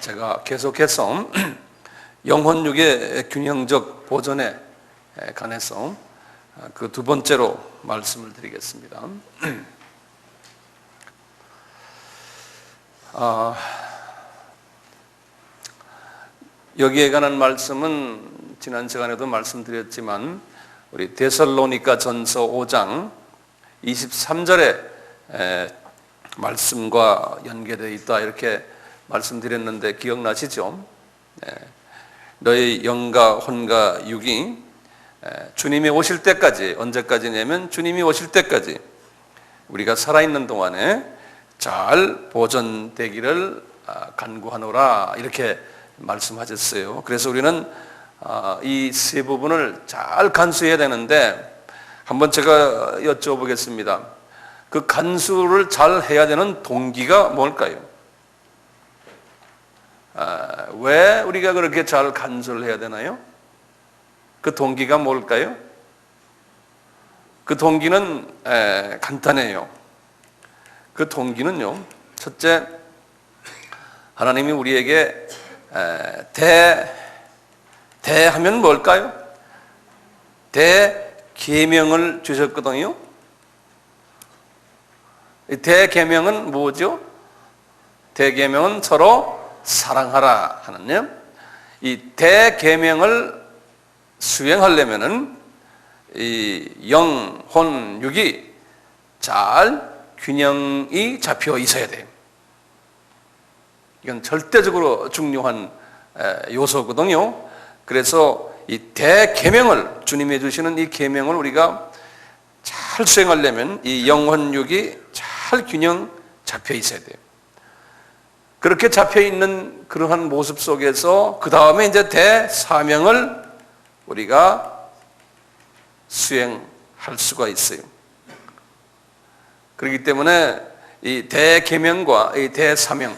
제가 계속해서 영혼육의 균형적 보존에 관해서 그 두 번째로 말씀을 드리겠습니다. 여기에 관한 말씀은 지난 시간에도 말씀드렸지만 우리 데살로니가 전서 5장 23절의 말씀과 연계되어 있다 이렇게 말씀드렸는데 기억나시죠? 너희 영과 혼과 육이 주님이 오실 때까지, 언제까지냐면 주님이 오실 때까지 우리가 살아있는 동안에 잘 보존되기를 간구하노라 이렇게 말씀하셨어요. 그래서 우리는 이 세 부분을 잘 간수해야 되는데 한번 제가 여쭤보겠습니다. 그 간수를 잘 해야 되는 동기가 뭘까요? 왜 우리가 그렇게 잘 간수를 해야 되나요? 그 동기가 뭘까요? 그 동기는 간단해요. 그 동기는요, 첫째, 하나님이 우리에게 대하면 뭘까요? 대계명을 주셨거든요. 대계명은 뭐죠? 대계명은 서로 사랑하라 하는요. 이 대계명을 수행하려면은 이 영, 혼, 육이 잘 균형이 잡혀 있어야 돼요. 이건 절대적으로 중요한 요소거든요. 그래서 이 대계명을, 주님이 주시는 이 계명을 우리가 잘 수행하려면 이 영혼 육이 잘 균형 잡혀 있어야 돼요. 그렇게 잡혀 있는 그러한 모습 속에서 그 다음에 이제 대사명을 우리가 수행할 수가 있어요. 그렇기 때문에 이 대계명과 이 대사명,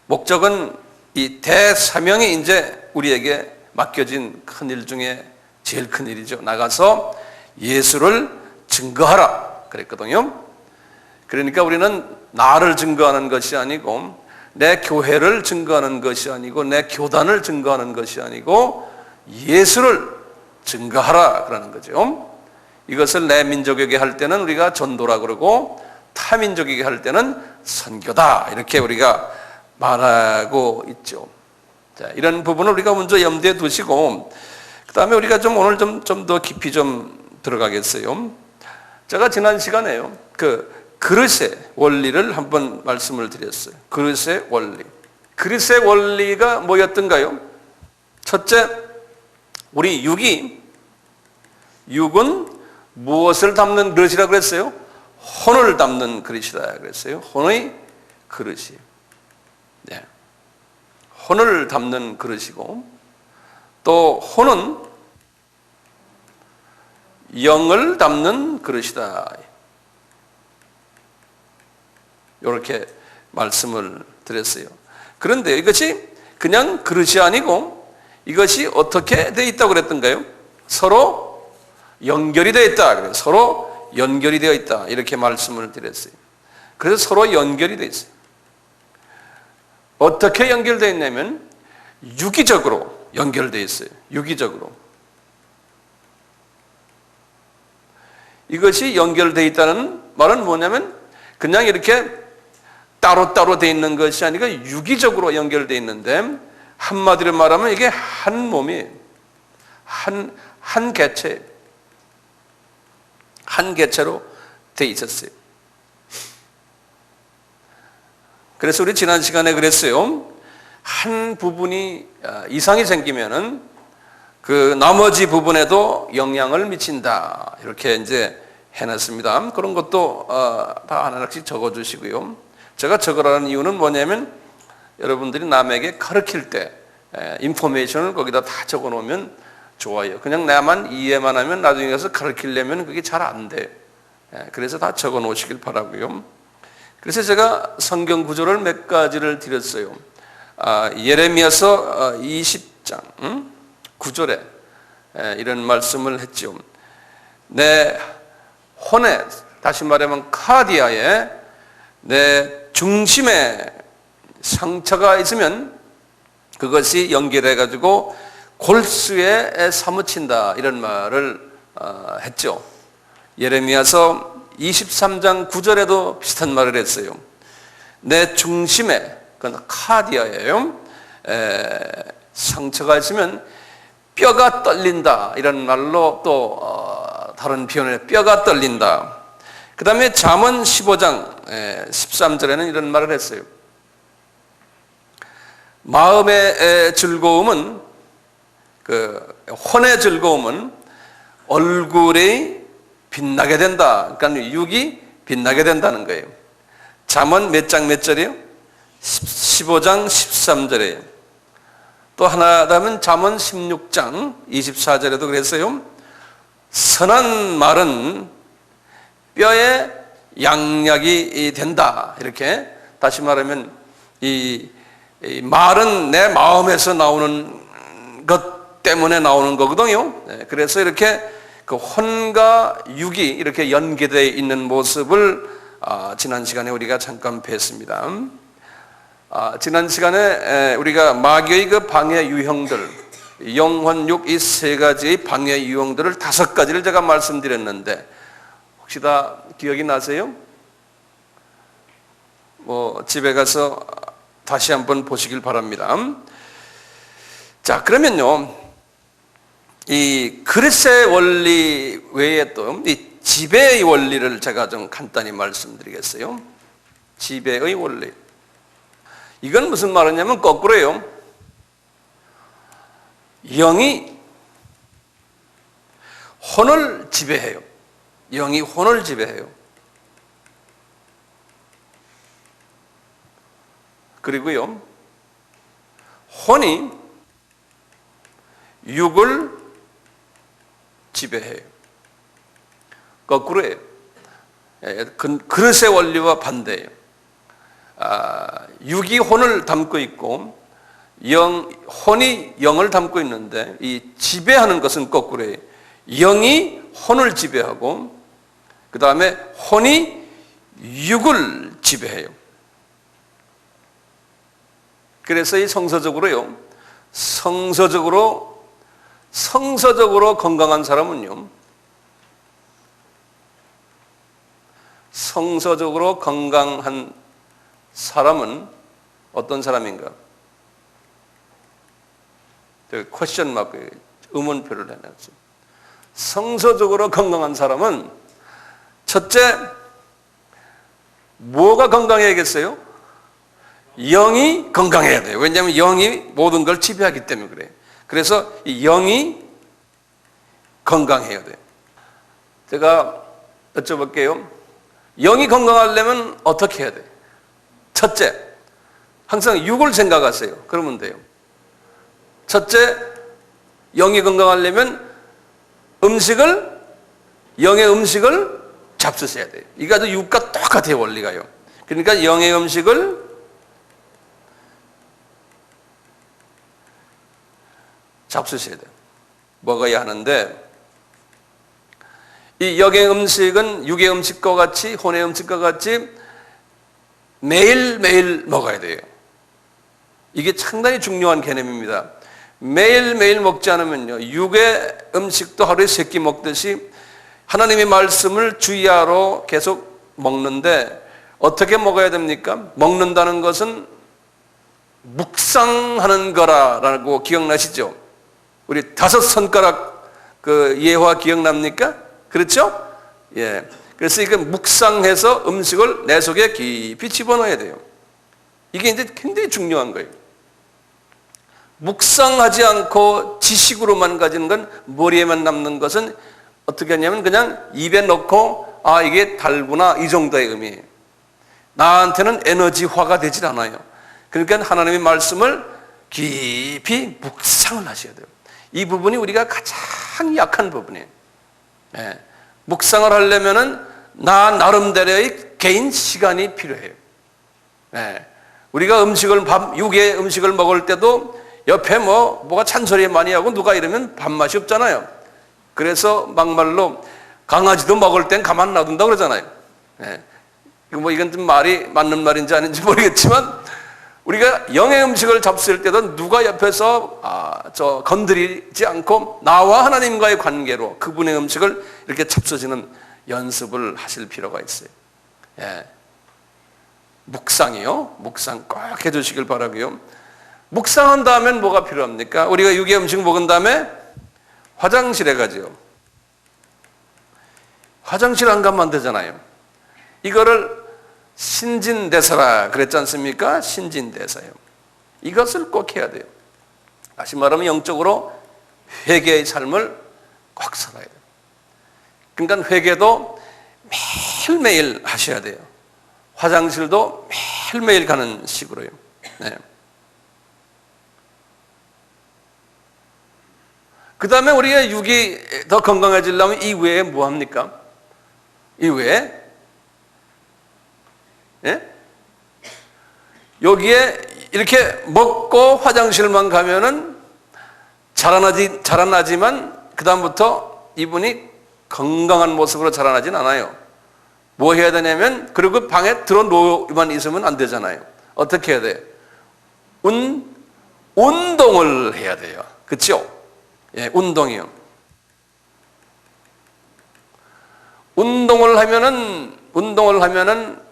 목적은 이 대사명이 이제 우리에게 맡겨진 큰 일 중에 제일 큰 일이죠. 나가서 예수를 증거하라 그랬거든요. 그러니까 우리는 나를 증거하는 것이 아니고 내 교회를 증거하는 것이 아니고 내 교단을 증거하는 것이 아니고 예수를 증거하라 그러는 거죠. 이것을 내 민족에게 할 때는 우리가 전도라 그러고 타 민족에게 할 때는 선교다 이렇게 우리가 말하고 있죠. 자, 이런 부분을 우리가 먼저 염두에 두시고 그 다음에 우리가 오늘 좀 더 깊이 좀 들어가겠어요. 제가 지난 시간에요. 그릇의 원리를 한번 말씀을 드렸어요. 그릇의 원리. 그릇의 원리가 뭐였던가요? 첫째, 우리 육은 무엇을 담는 그릇이라고 그랬어요? 혼을 담는 그릇이다 그랬어요. 혼의 그릇이. 네. 혼을 담는 그릇이고 또 혼은 영을 담는 그릇이다. 이렇게 말씀을 드렸어요. 그런데 이것이 그냥 그릇이 아니고 이것이 어떻게 되어 있다고 그랬던가요? 서로 연결이 되어 있다. 서로 연결이 되어 있다. 이렇게 말씀을 드렸어요. 그래서 서로 연결이 되어 있어요. 어떻게 연결되어 있냐면 유기적으로 연결되어 있어요. 유기적으로. 이것이 연결되어 있다는 말은 뭐냐면 그냥 이렇게 따로따로 되어 있는 것이 아니라 유기적으로 연결되어 있는데 한마디로 말하면 이게 한 몸이에요. 한 개체. 한 개체로 되어 있었어요. 그래서 우리 지난 시간에 그랬어요. 한 부분이 이상이 생기면은 그 나머지 부분에도 영향을 미친다. 이렇게 이제 해놨습니다. 그런 것도 다 하나씩 적어주시고요. 제가 적으라는 이유는 뭐냐면 여러분들이 남에게 가르칠 때 인포메이션을 거기다 다 적어놓으면 좋아요. 그냥 나만 이해만 하면 나중에 가서 가르치려면 그게 잘 안 돼요. 그래서 다 적어놓으시길 바라고요. 그래서 제가 성경 구절을 몇 가지를 드렸어요. 예레미야서 20장 9절에 이런 말씀을 했죠. 내 혼에, 다시 말하면 카디아에 내 중심에 상처가 있으면 그것이 연결해 가지고 골수에 사무친다, 이런 말을 했죠. 예레미야서 23장 9절에도 비슷한 말을 했어요. 내 중심에, 그건 카디아예요. 상처가 있으면 뼈가 떨린다, 이런 말로 또 다른 표현에 뼈가 떨린다. 그 다음에 잠언 15장 13절에는 이런 말을 했어요. 마음의 즐거움은, 혼의 즐거움은 얼굴이 빛나게 된다. 그러니까 육이 빛나게 된다는 거예요. 잠언 몇 장 몇 절이에요? 15장 13절이에요. 또 하나 하면 잠언 16장 24절에도 그랬어요. 선한 말은 뼈에 양약이 된다. 이렇게 다시 말하면 이 말은 내 마음에서 나오는 것 때문에 나오는 거거든요. 그래서 이렇게 그 혼과 육이 이렇게 연계되어 있는 모습을 지난 시간에 우리가 잠깐 뵀습니다. 지난 시간에 우리가 마귀의 그 방해 유형들, 영혼, 육, 이 세 가지의 방해 유형들을 5가지를 제가 말씀드렸는데 혹시 다 기억이 나세요? 집에 가서 다시 한번 보시길 바랍니다. 자, 그러면요, 이 그릇의 원리 외에 또 이 지배의 원리를 제가 좀 간단히 말씀드리겠어요. 지배의 원리. 이건 무슨 말이냐면 거꾸로예요. 영이 혼을 지배해요. 영이 혼을 지배해요. 그리고요, 혼이 육을 지배해요. 거꾸로예요. 그릇의 원리와 반대예요. 육이 혼을 담고 있고 혼이 영을 담고 있는데 이 지배하는 것은 거꾸로예요. 영이 혼을 지배하고 그 다음에 혼이 육을 지배해요. 그래서 이 성서적으로요, 성서적으로 건강한 사람은요, 성서적으로 건강한 사람은 어떤 사람인가? 퀘스천 마크, 의문표를 해놨죠. 성서적으로 건강한 사람은 첫째, 뭐가 건강해야겠어요? 영이 건강해야 돼요. 왜냐하면 영이 모든 걸 지배하기 때문에 그래요. 그래서 이 영이 건강해야 돼요. 제가 여쭤볼게요. 영이 건강하려면 어떻게 해야 돼요? 첫째, 항상 육을 생각하세요. 그러면 돼요. 첫째, 영이 건강하려면 영의 음식을 잡수셔야 돼요. 이게 아주 육과 똑같아요, 원리가요. 그러니까 영의 음식을 잡수셔야 돼요. 먹어야 하는데 이 영의 음식은 육의 음식과 같이, 혼의 음식과 같이 매일매일 먹어야 돼요. 이게 상당히 중요한 개념입니다. 매일매일 먹지 않으면요, 육의 음식도 하루에 3끼 먹듯이 하나님의 말씀을 주의하러 계속 먹는데 어떻게 먹어야 됩니까? 먹는다는 것은 묵상하는 거라고 기억나시죠? 우리 5 손가락 그 예화 기억납니까? 그렇죠? 예. 그래서 이거 묵상해서 음식을 내 속에 깊이 집어넣어야 돼요. 이게 이제 굉장히 중요한 거예요. 묵상하지 않고 지식으로만 가지는 건, 머리에만 남는 것은 어떻게 하냐면 그냥 입에 넣고 이게 달구나, 이 정도의 의미예요. 나한테는 에너지화가 되질 않아요. 그러니까 하나님의 말씀을 깊이 묵상을 하셔야 돼요. 이 부분이 우리가 가장 약한 부분이에요. 예. 묵상을 하려면은 나 나름대로의 개인 시간이 필요해요. 예. 우리가 육의 음식을 먹을 때도 옆에 뭐가 잔소리 많이 하고 누가 이러면 밥맛이 없잖아요. 그래서 막말로 강아지도 먹을 땐 가만 놔둔다 그러잖아요. 예. 이건 좀 말이 맞는 말인지 아닌지 모르겠지만 우리가 영의 음식을 잡수일 때도 누가 옆에서 건드리지 않고 나와 하나님과의 관계로 그분의 음식을 이렇게 잡수시는 연습을 하실 필요가 있어요. 예. 묵상이요. 묵상 꼭 해주시길 바라고요. 묵상한 다음엔 뭐가 필요합니까? 우리가 육의 음식 먹은 다음에 화장실에 가죠. 화장실 안 가면 안 되잖아요. 이거를 신진대사라 그랬지 않습니까? 신진대사요. 이것을 꼭 해야 돼요. 다시 말하면 영적으로 회개의 삶을 꼭 살아야 돼요. 그러니까 회개도 매일매일 하셔야 돼요. 화장실도 매일매일 가는 식으로요. 네. 그 다음에 우리가 육이 더 건강해지려면 이외에 뭐 합니까? 이외에 예? 여기에 이렇게 먹고 화장실만 가면은 자라나지만 그 다음부터 이분이 건강한 모습으로 자라나진 않아요. 뭐 해야 되냐면 그리고 방에 들어놓으만 있으면 안 되잖아요. 어떻게 해야 돼요? 운동을 해야 돼요. 그렇죠? 예, 운동이요. 운동을 하면은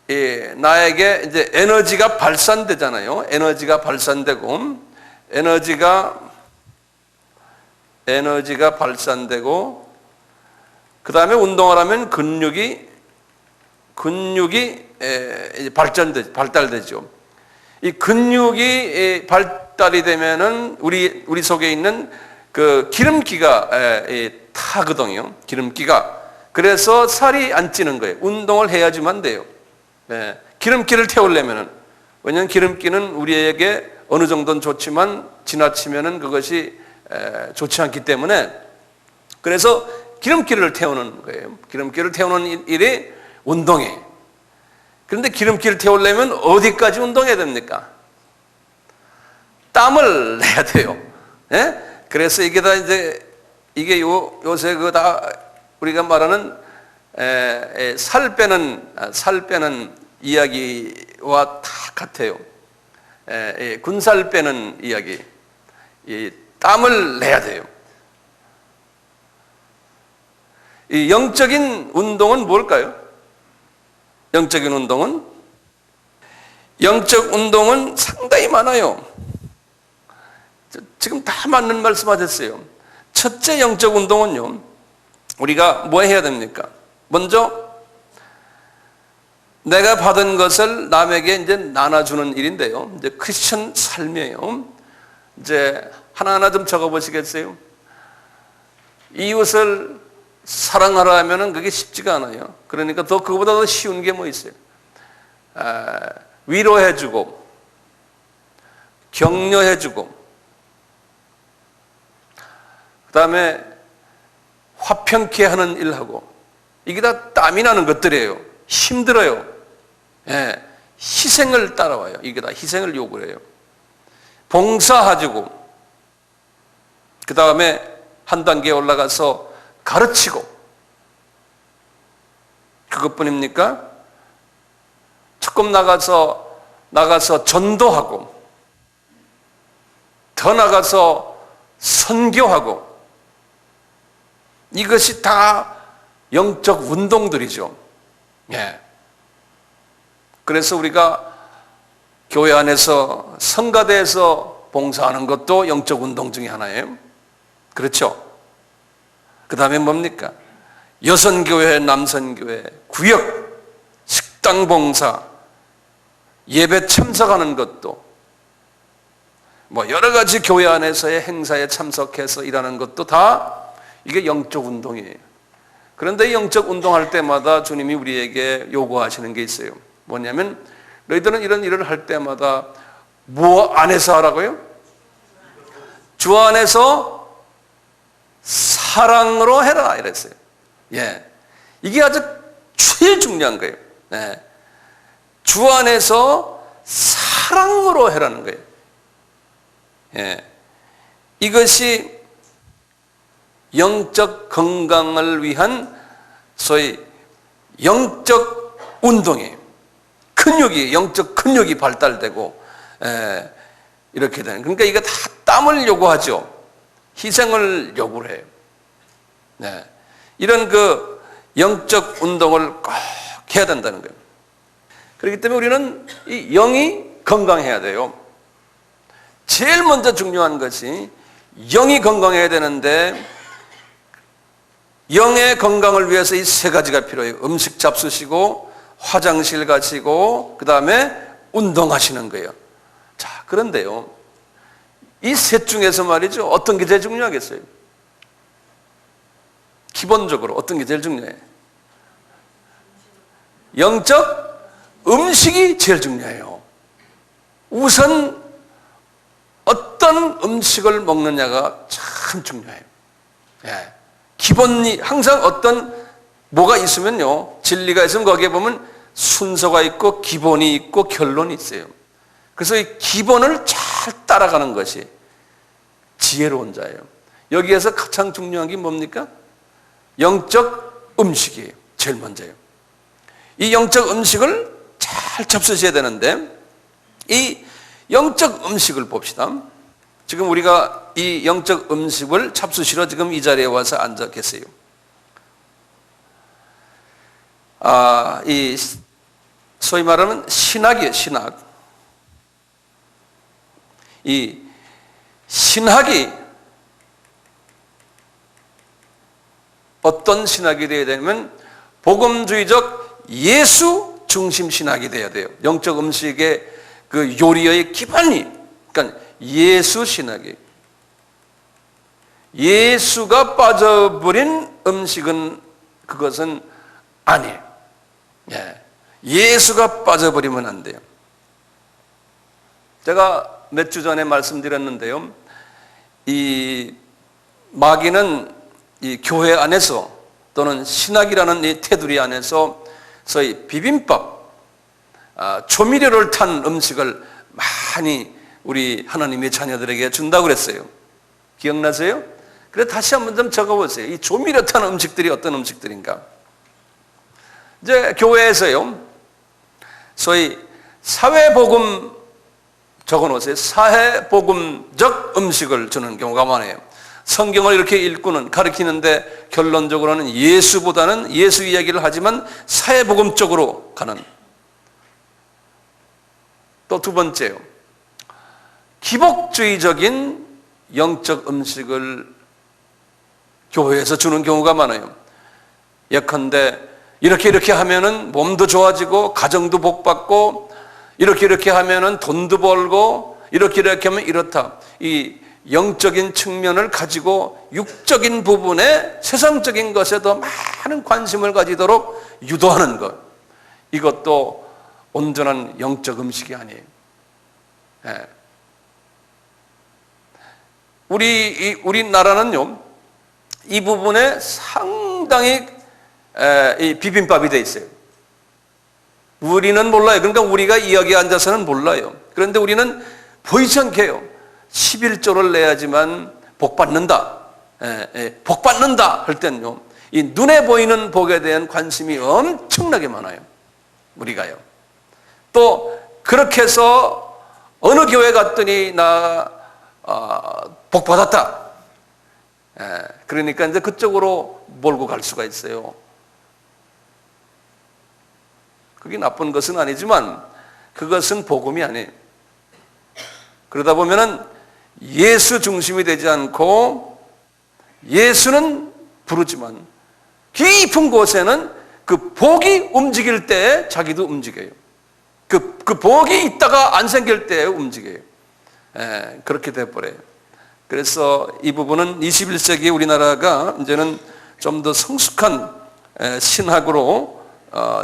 예, 나에게 이제 에너지가 발산되잖아요. 에너지가 발산되고 그 다음에 운동을 하면 근육이 발달되죠. 이 근육이 발달이 되면은 우리 속에 있는 그 기름기가 타거든요. 기름기가. 그래서 살이 안 찌는 거예요. 운동을 해야지만 돼요. 네. 기름기를 태우려면은, 왜냐하면 기름기는 우리에게 어느 정도는 좋지만 지나치면은 그것이 좋지 않기 때문에, 그래서 기름기를 태우는 거예요. 기름기를 태우는 일이 운동이에요. 그런데 기름기를 태우려면 어디까지 운동해야 됩니까? 땀을 내야 돼요. 예? 그래서 이게 다 이게 요새 우리가 말하는 살 빼는 이야기와 다 같아요. 군살 빼는 이야기. 땀을 내야 돼요. 이 영적인 운동은 뭘까요? 영적 운동은 상당히 많아요. 지금 다 맞는 말씀 하셨어요. 첫째 영적 운동은요, 우리가 뭐 해야 됩니까? 먼저 내가 받은 것을 남에게 이제 나눠주는 일인데요. 이제 크리스천 삶이에요. 이제 하나하나 좀 적어보시겠어요? 이웃을 사랑하라 하면은 그게 쉽지가 않아요. 그러니까 그거보다 더 쉬운 게 뭐 있어요? 위로해주고, 격려해주고, 그 다음에 화평케 하는 일하고, 이게 다 땀이 나는 것들이에요. 힘들어요. 예, 희생을 따라와요. 이게 다 희생을 요구해요. 봉사해주고, 그 다음에 한 단계 올라가서 가르치고, 그것뿐입니까? 조금 나가서 전도하고, 더 나가서 선교하고, 이것이 다 영적 운동들이죠. 예. 그래서 우리가 교회 안에서 성가대에서 봉사하는 것도 영적 운동 중에 하나예요. 그렇죠? 그 다음에 뭡니까? 여선교회, 남선교회, 구역, 식당 봉사, 예배 참석하는 것도, 뭐 여러 가지 교회 안에서의 행사에 참석해서 일하는 것도 다 이게 영적 운동이에요. 그런데 영적 운동할 때마다 주님이 우리에게 요구하시는 게 있어요. 뭐냐면 너희들은 이런 일을 할 때마다 뭐 안에서 하라고요? 주 안에서 사랑으로 해라 이랬어요. 예, 이게 아주 제일 중요한 거예요. 예. 주 안에서 사랑으로 해라는 거예요. 예. 이것이 영적 건강을 위한 소위 영적 운동이에요. 영적 근육이 발달되고 이렇게 되는. 그러니까 이게 다 땀을 요구하죠. 희생을 요구를 해요. 네. 이런 그 영적 운동을 꼭 해야 된다는 거예요. 그렇기 때문에 우리는 이 영이 건강해야 돼요. 제일 먼저 중요한 것이 영이 건강해야 되는데, 영의 건강을 위해서 이 세 가지가 필요해요. 음식 잡수시고, 화장실 가시고, 그 다음에 운동하시는 거예요. 자, 그런데요, 이 셋 중에서 말이죠, 어떤 게 제일 중요하겠어요? 기본적으로 어떤 게 제일 중요해요? 영적 음식이 제일 중요해요. 우선 어떤 음식을 먹느냐가 참 중요해요. 예. 기본이 항상 뭐가 있으면요, 진리가 있으면 거기에 보면 순서가 있고 기본이 있고 결론이 있어요. 그래서 이 기본을 잘 따라가는 것이 지혜로운 자예요. 여기에서 가장 중요한 게 뭡니까? 영적 음식이에요. 제일 먼저예요. 이 영적 음식을 잘 접수셔야 되는데, 이 영적 음식을 봅시다. 지금 우리가 이 영적 음식을 잡수시러 지금 이 자리에 와서 앉아 계세요. 이 소위 말하면 신학이에요, 신학. 이 신학이 어떤 신학이 되어야 되냐면 복음주의적 예수 중심 신학이 되어야 돼요. 영적 음식의 그 요리의 기반이, 그러니까 예수 신학이에요. 예수가 빠져버린 음식은 그것은 아니에요. 예수가 빠져버리면 안 돼요. 제가 몇 주 전에 말씀드렸는데요, 이 마귀는 이 교회 안에서 또는 신학이라는 이 테두리 안에서 소위 비빔밥, 조미료를 탄 음식을 많이 우리 하나님의 자녀들에게 준다고 그랬어요. 기억나세요? 그래 다시 한번 좀 적어보세요. 이 조미료 탄 음식들이 어떤 음식들인가? 이제 교회에서요, 소위 사회복음 적어놓으세요. 사회복음적 음식을 주는 경우가 많아요. 성경을 이렇게 읽고는 가르치는데 결론적으로는 예수보다는 예수 이야기를 하지만 사회복음 쪽으로 가는. 또 두 번째요, 기복주의적인 영적 음식을 교회에서 주는 경우가 많아요. 예컨대 이렇게 하면은 몸도 좋아지고 가정도 복받고, 이렇게 하면은 돈도 벌고, 이렇게 하면 이렇다. 이 영적인 측면을 가지고 육적인 부분에, 세상적인 것에 더 많은 관심을 가지도록 유도하는 것, 이것도 온전한 영적 음식이 아니에요. 우리나라는요, 이 부분에 상당히 이 비빔밥이 돼 있어요. 우리는 몰라요. 그러니까 우리가 이 여기 앉아서는 몰라요. 그런데 우리는 보이지 않게 해요. 11조를 내야지만 복 받는다. 복 받는다 할 때는요, 이 눈에 보이는 복에 대한 관심이 엄청나게 많아요. 우리가요. 또 그렇게 해서 어느 교회 갔더니 나 복 받았다. 그러니까 이제 그쪽으로 몰고 갈 수가 있어요. 그게 나쁜 것은 아니지만 그것은 복음이 아니에요. 그러다 보면은 예수 중심이 되지 않고, 예수는 부르지만 깊은 곳에는 그 복이 움직일 때 자기도 움직여요. 그 복이 있다가 안 생길 때 움직여요. 그렇게 돼버려요. 그래서 이 부분은 21세기 우리나라가 이제는 좀 더 성숙한 신학으로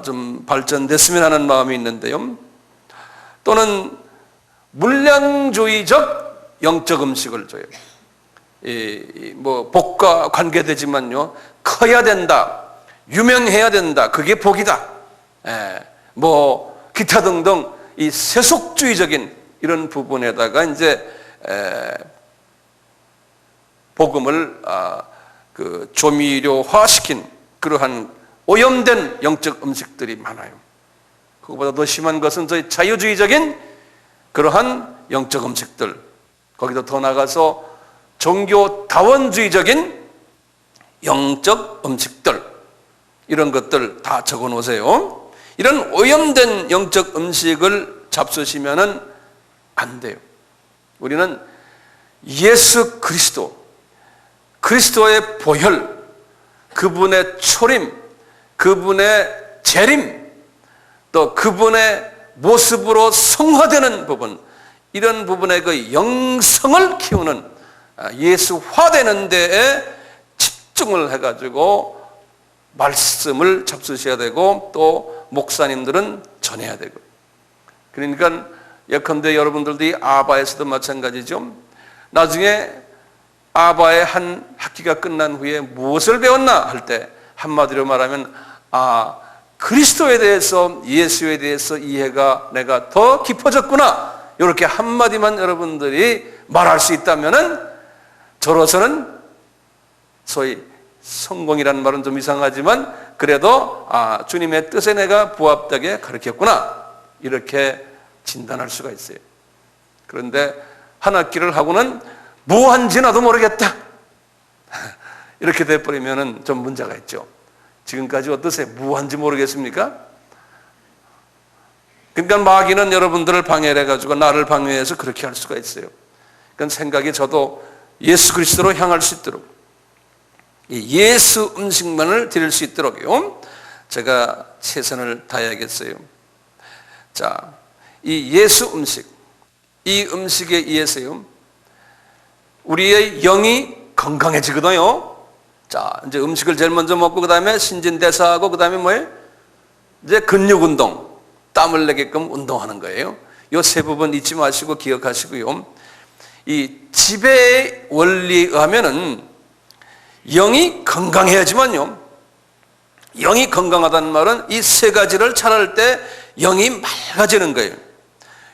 좀 발전됐으면 하는 마음이 있는데요. 또는 물량주의적 영적 음식을 줘요. 뭐 복과 관계되지만요, 커야 된다, 유명해야 된다, 그게 복이다. 뭐 기타 등등 이 세속주의적인 이런 부분에다가 이제 복음을 그 조미료화시킨 그러한 오염된 영적 음식들이 많아요. 그것보다 더 심한 것은 저희 자유주의적인 그러한 영적 음식들, 거기도 더 나가서 종교 다원주의적인 영적 음식들, 이런 것들 다 적어 놓으세요. 이런 오염된 영적 음식을 잡수시면은 안 돼요. 우리는 예수 그리스도의 보혈, 그분의 초림, 그분의 재림, 또 그분의 모습으로 성화되는 부분, 이런 부분의 그 영성을 키우는 예수화되는 데에 집중을 해가지고 말씀을 잡수셔야 되고, 또 목사님들은 전해야 되고. 그러니까 예컨대 여러분들도 이 아바에서도 마찬가지죠. 나중에 아바의 한 학기가 끝난 후에 무엇을 배웠나 할 때 한마디로 말하면 그리스도에 대해서, 예수에 대해서 이해가 내가 더 깊어졌구나, 이렇게 한마디만 여러분들이 말할 수 있다면은 저로서는 소위 성공이라는 말은 좀 이상하지만 그래도 주님의 뜻에 내가 부합되게 가르쳤구나, 이렇게 진단할 수가 있어요. 그런데 한 학기를 하고는 뭐한지 나도 모르겠다, 이렇게 돼버리면 좀 문제가 있죠. 지금까지 어떠세요? 뭐한지 모르겠습니까? 그러니까 마귀는 여러분들을 방해해가지고 나를 방해해서 그렇게 할 수가 있어요. 그러니까 생각이 저도 예수 그리스도로 향할 수 있도록, 이 예수 음식만을 드릴 수 있도록요, 제가 최선을 다해야겠어요. 자, 이 예수 음식, 이 음식에 의해서요, 우리의 영이 건강해지거든요. 자, 이제 음식을 제일 먼저 먹고 그 다음에 신진대사하고 그 다음에 뭐예요? 이제 근육운동, 땀을 내게끔 운동하는 거예요. 이 세 부분 잊지 마시고 기억하시고요. 이 지배의 원리에 의하면은 영이 건강해야지만요. 영이 건강하다는 말은 이 세 가지를 잘할 때 영이 맑아지는 거예요.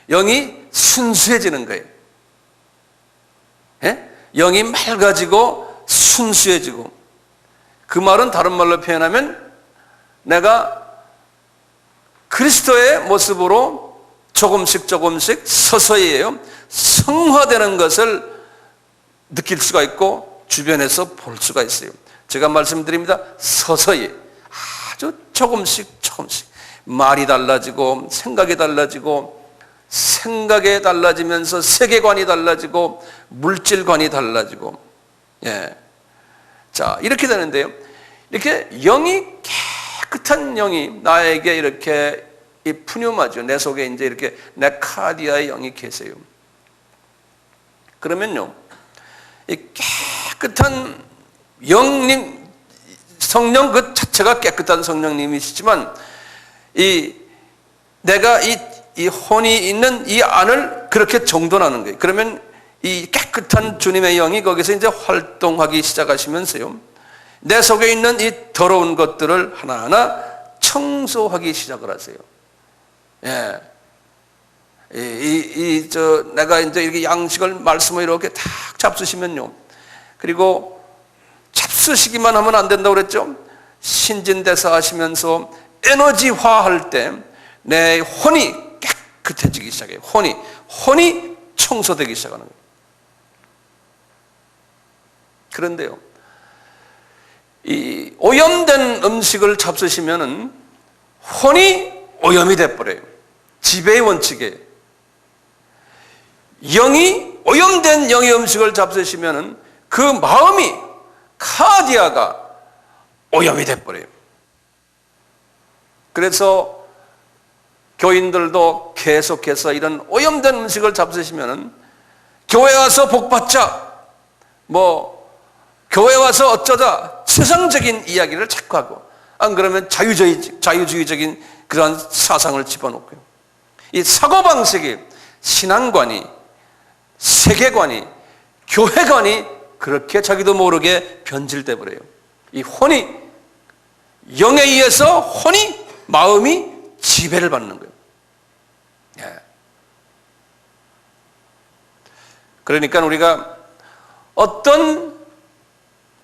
영이 순수해지는 거예요. 예? 영이 맑아지고 순수해지고, 그 말은 다른 말로 표현하면 내가 그리스도의 모습으로 조금씩 서서히예요, 성화되는 것을 느낄 수가 있고 주변에서 볼 수가 있어요. 제가 말씀드립니다. 서서히, 아주 조금씩 말이 달라지고 생각이 달라지고, 생각이 달라지면서 세계관이 달라지고 물질관이 달라지고, 예. 자, 이렇게 되는데요. 이렇게 영이, 깨끗한 영이 나에게 이렇게 이 푸뉴마죠. 내 속에 이제 이렇게 네카디아의 영이 계세요. 그러면요, 이 깨끗한 영님, 성령 그 자체가 깨끗한 성령님이시지만, 내가 이 혼이 있는 이 안을 그렇게 정돈하는 거예요. 그러면 이 깨끗한 주님의 영이 거기서 이제 활동하기 시작하시면서요, 내 속에 있는 이 더러운 것들을 하나하나 청소하기 시작을 하세요. 예. 내가 이제 이렇게 양식을 말씀을 이렇게 탁 잡수시면요, 그리고 잡수시기만 하면 안 된다고 그랬죠? 신진대사 하시면서 에너지화 할 때 내 혼이 깨끗해지기 시작해요. 혼이 청소되기 시작하는 거예요. 그런데요, 이 오염된 음식을 잡수시면은 혼이 오염이 돼버려요. 지배의 원칙이에요. 오염된 영의 음식을 잡수시면은 그 마음이, 카디아가 오염이 돼버려요. 그래서 교인들도 계속해서 이런 오염된 음식을 잡수시면은 교회 와서 복 받자, 교회 와서 어쩌자, 세상적인 이야기를 자꾸 하고, 안 그러면 자유주의적인 그런 사상을 집어넣고요. 이 사고방식이, 신앙관이, 세계관이, 교회관이 그렇게 자기도 모르게 변질돼 버려요. 이 혼이, 영에 의해서 마음이 지배를 받는 거예요. 예. 그러니까 우리가 어떤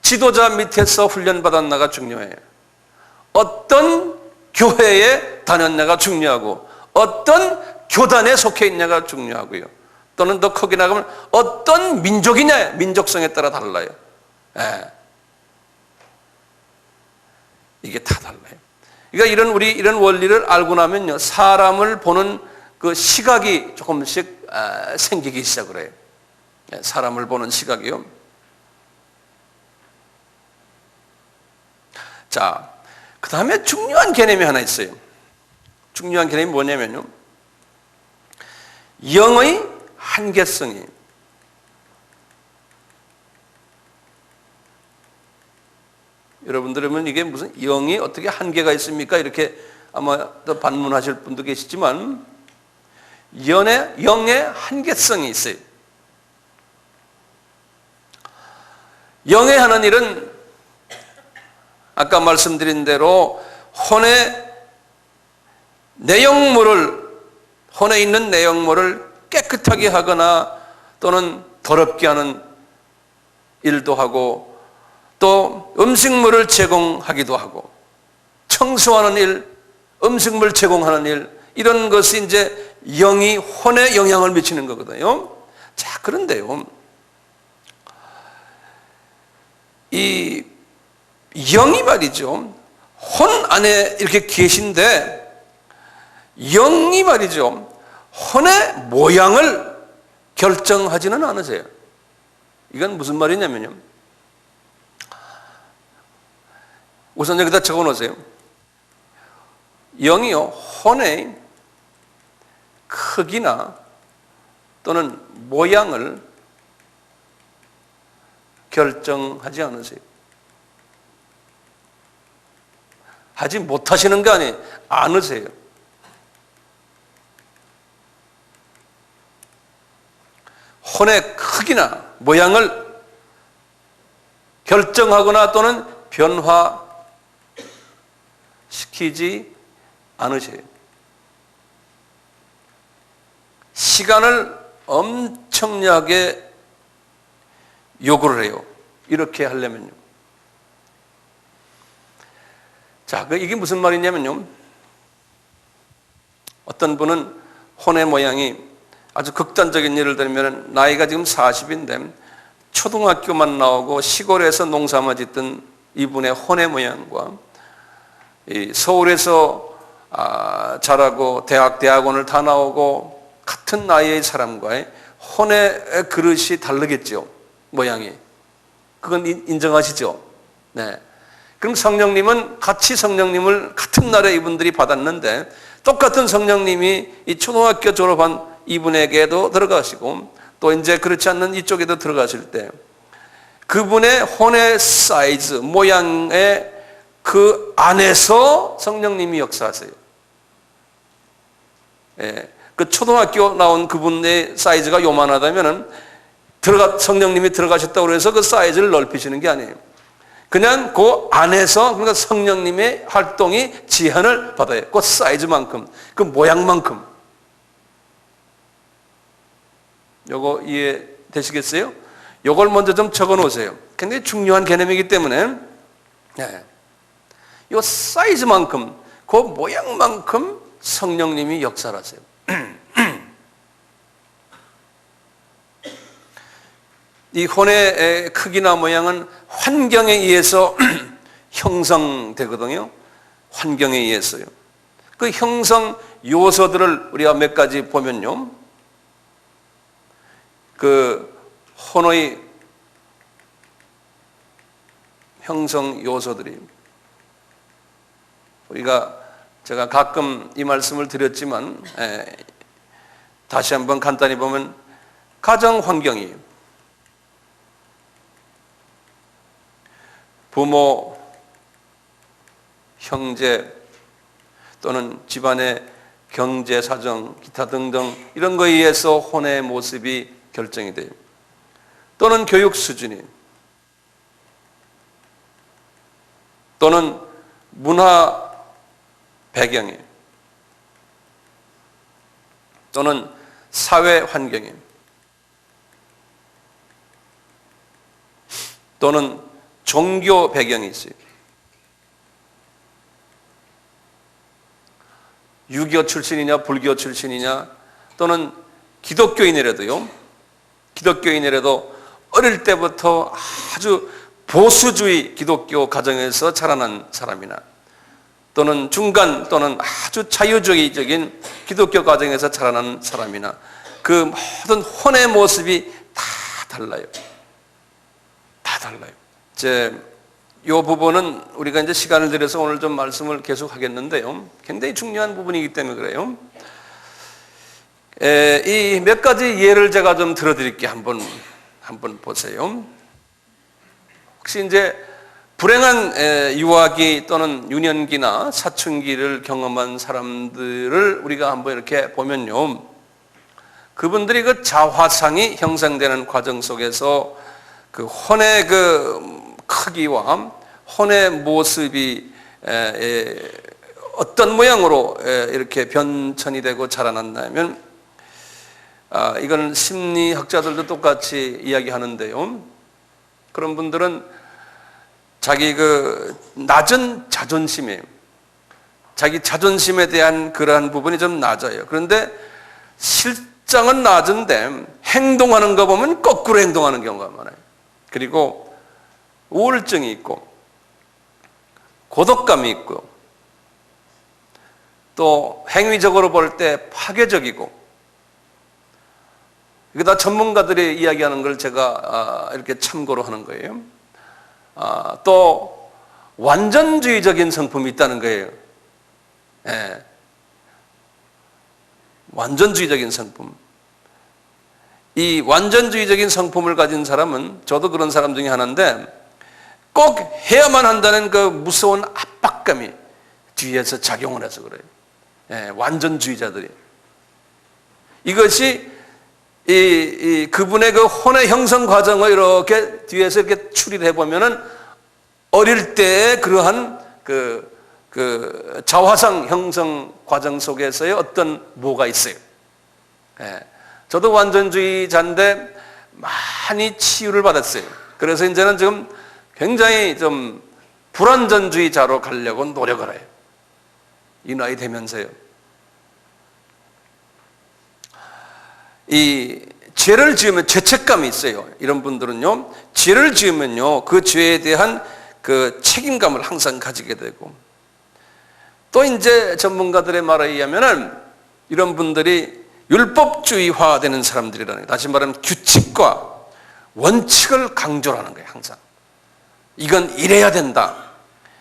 지도자 밑에서 훈련받았나가 중요해요. 어떤 교회에 다녔나가 중요하고, 어떤 교단에 속해 있냐가 중요하고요. 또는 더 크게 나가면 어떤 민족이냐, 민족성에 따라 달라요. 예. 이게 다 달라요. 그러니까 우리 이런 원리를 알고 나면요, 사람을 보는 그 시각이 조금씩 생기기 시작을 해요. 예, 사람을 보는 시각이요. 자, 그 다음에 중요한 개념이 하나 있어요. 중요한 개념이 뭐냐면요, 영의 한계성이. 여러분들은 이게 무슨 영이 어떻게 한계가 있습니까? 이렇게 아마 또 반문하실 분도 계시지만, 영의 한계성이 있어요. 영의 하는 일은 아까 말씀드린 대로 혼에 있는 내용물을 깨끗하게 하거나 또는 더럽게 하는 일도 하고, 또 음식물을 제공하기도 하고, 청소하는 일, 음식물 제공하는 일, 이런 것이 이제 영이 혼에 영향을 미치는 거거든요. 자, 그런데요, 이 영이 말이죠, 혼 안에 이렇게 계신데, 영이 말이죠, 혼의 모양을 결정하지는 않으세요. 이건 무슨 말이냐면요, 우선 여기다 적어 놓으세요. 영이요, 혼의 크기나 또는 모양을 결정하지 않으세요. 하지 못하시는 거 아니에요. 않으세요. 혼의 크기나 모양을 결정하거나 또는 변화시키지 않으세요. 시간을 엄청나게 요구를 해요. 이렇게 하려면요. 자, 이게 무슨 말이냐면요, 어떤 분은 혼의 모양이 아주 극단적인 예를 들면, 나이가 지금 40인데 초등학교만 나오고 시골에서 농사만 짓던 이분의 혼의 모양과 서울에서 자라고 대학원을 다 나오고 같은 나이의 사람과의 혼의 그릇이 다르겠죠. 모양이. 그건 인정하시죠? 네. 그럼 성령님은 같은 날에 이분들이 받았는데, 똑같은 성령님이 이 초등학교 졸업한 이분에게도 들어가시고, 또 이제 그렇지 않는 이쪽에도 들어가실 때, 그분의 혼의 사이즈, 모양의 그 안에서 성령님이 역사하세요. 예. 그 초등학교 나온 그분의 사이즈가 요만하다면은 성령님이 들어가셨다고 해서 그 사이즈를 넓히시는 게 아니에요. 그냥 그 안에서, 그러니까 성령님의 활동이 제한을 받아요. 그 사이즈만큼, 그 모양만큼. 요거 이해되시겠어요? 요걸 먼저 좀 적어 놓으세요. 굉장히 중요한 개념이기 때문에, 네. 요 사이즈만큼, 그 모양만큼 성령님이 역사를 하세요. 이 혼의 크기나 모양은 환경에 의해서 형성되거든요. 환경에 의해서요. 그 형성 요소들을 우리가 몇 가지 보면요, 그 혼의 형성 요소들이, 제가 가끔 이 말씀을 드렸지만 다시 한번 간단히 보면, 가정 환경이에요. 부모, 형제 또는 집안의 경제 사정, 기타 등등 이런 거에 의해서 혼의 모습이 결정이 돼요. 또는 교육 수준이, 또는 문화 배경이, 또는 사회 환경이, 또는 종교 배경이 있어요. 유교 출신이냐 불교 출신이냐, 또는 기독교인이라도 어릴 때부터 아주 보수주의 기독교 가정에서 자라난 사람이나 또는 중간 또는 아주 자유주의적인 기독교 가정에서 자라난 사람이나 그 모든 혼의 모습이 다 달라요. 다 달라요. 이 부분은 우리가 이제 시간을 들여서 오늘 좀 말씀을 계속 하겠는데요. 굉장히 중요한 부분이기 때문에 그래요. 이 몇 가지 예를 제가 좀 들어드릴게요. 한번 보세요. 혹시 이제 불행한 유아기 또는 유년기나 사춘기를 경험한 사람들을 우리가 한번 이렇게 보면요. 그분들이 그 자화상이 형성되는 과정 속에서 그 혼의 그 크기와 혼의 모습이 어떤 모양으로 이렇게 변천이 되고 자라났냐면, 이건 심리학자들도 똑같이 이야기하는데요. 그런 분들은 자기 그 낮은 자존심에, 자기 자존심에 대한 그러한 부분이 좀 낮아요. 그런데 실장은 낮은데 행동하는 거 보면 거꾸로 행동하는 경우가 많아요. 그리고 우울증이 있고 고독감이 있고 또 행위적으로 볼 때 파괴적이고, 이거 다 전문가들이 이야기하는 걸 제가 이렇게 참고로 하는 거예요. 또 완전주의적인 성품이 있다는 거예요. 예. 완전주의적인 성품. 이 완전주의적인 성품을 가진 사람은, 저도 그런 사람 중에 하나인데, 꼭 해야만 한다는 그 무서운 압박감이 뒤에서 작용을 해서 그래요. 예, 완전주의자들이. 이것이 그분의 그 혼의 형성 과정을 이렇게 뒤에서 이렇게 추리를 해보면은 어릴 때의 그러한 그 자화상 형성 과정 속에서의 어떤 뭐가 있어요. 예. 저도 완전주의자인데 많이 치유를 받았어요. 그래서 이제는 지금 굉장히 좀 불완전주의자로 가려고 노력을 해요. 이 나이 되면서요. 이 죄를 지으면 죄책감이 있어요. 이런 분들은요, 죄를 지으면요, 그 죄에 대한 그 책임감을 항상 가지게 되고, 또 이제 전문가들의 말에 의하면은 이런 분들이 율법주의화 되는 사람들이라는 거예요. 다시 말하면 규칙과 원칙을 강조하는 거예요, 항상. 이건 이래야 된다.